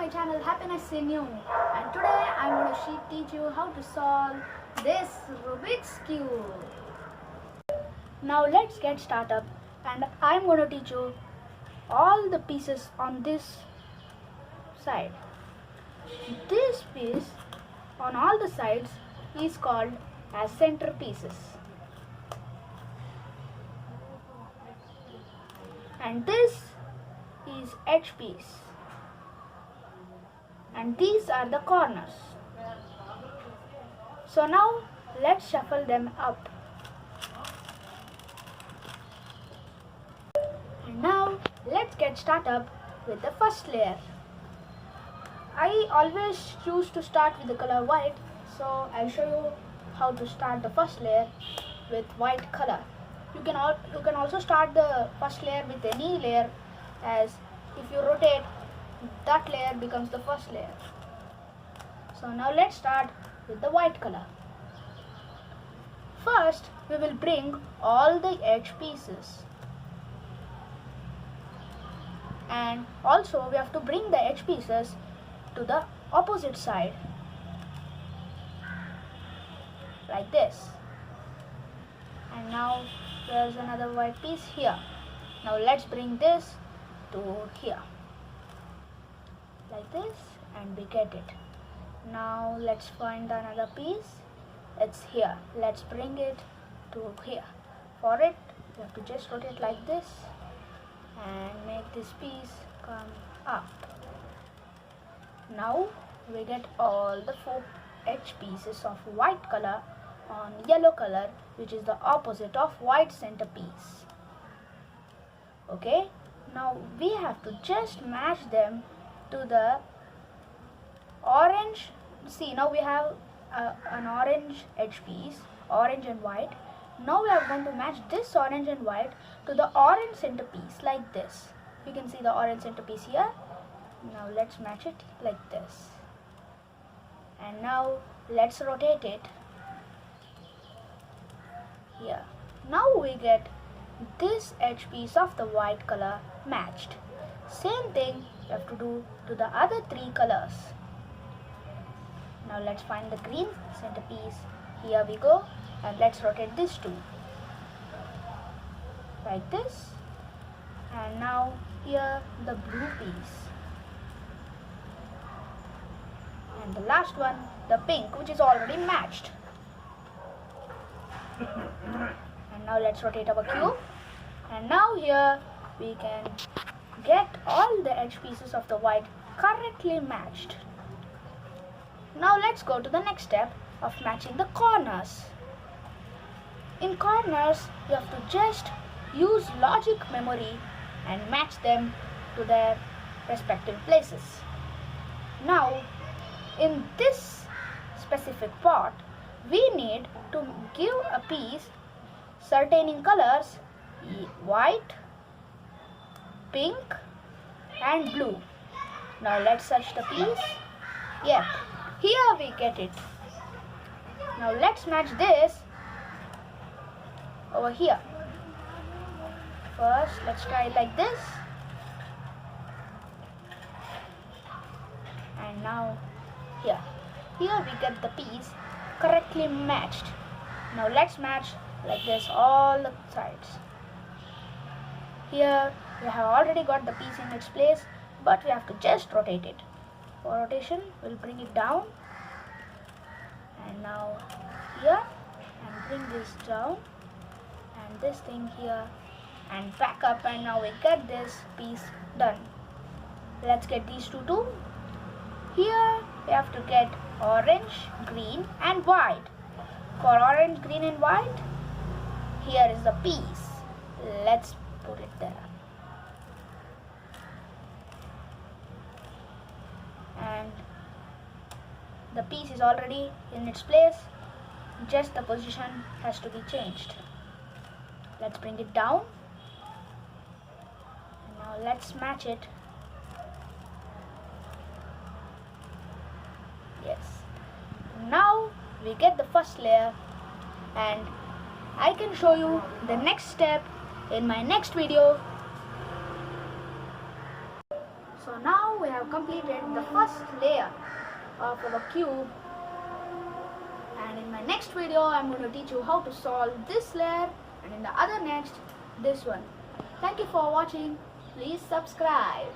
my channel Happiness in You, and today I'm going to teach you how to solve this Rubik's Cube. Now let's get started, and I'm going to teach you all the pieces on this side. This piece on all the sides is called as center pieces, and this is edge piece, and these are the corners. So now let's shuffle them up. And now let's get started with the first layer. I always choose to start with the color white, so I'll show you how to start the first layer with white color. You can also start the first layer with any layer, as if you rotate, that layer becomes the first layer. So now let's start with the white color. First, we will bring all the edge pieces, and also we have to bring the edge pieces to the opposite side, like this. And now there's another white piece here. Now let's bring this to here, like this, and we get it. Now let's find another piece. It's here. Let's bring it to here. For it, you have to just rotate like this and make this piece come up. Now we get all the 4 edge pieces of white color on yellow color, which is the opposite of white centerpiece. Okay, now we have to just match them to the orange. See, now we have an orange edge piece, orange and white. Now we are going to match this orange and white to the orange centerpiece, like this. You can see the orange centerpiece here. Now let's match it like this, and now let's rotate it here. Now we get this edge piece of the white color matched. Same thing you have to do to the other 3 colors. Now let's find the green centerpiece. Here we go, and let's rotate this too, like this. And now here the blue piece, and the last one, the pink, which is already matched. And now let's rotate our cube, and now here we can get all the edge pieces of the white correctly matched. Now let's go to the next step of matching the corners. In corners, you have to just use logic memory and match them to their respective places. Now, in this specific part, we need to give a piece certain in colors: white, pink and blue. Now let's search the piece. Yep, here we get it. Now let's match this over here. First, let's try it like this. And now here we get the piece correctly matched. Now let's match like this all the sides. Here we have already got the piece in its place, but we have to just rotate it. For rotation, we'll bring it down, and now here, and bring this down, and this thing here, and back up, and now we get this piece done. Let's get these two too. Here we have to get orange, green and white. For orange, green and white, here is the piece. Let's put it there. And the piece is already in its place, just the position has to be changed. Let's bring it down. And now let's match it. Yes. Now we get the first layer, and I can show you the next step in my next video. So now we have completed the first layer of our cube, and in my next video I'm going to teach you how to solve this layer, and in the other next, this one. Thank you for watching. Please subscribe.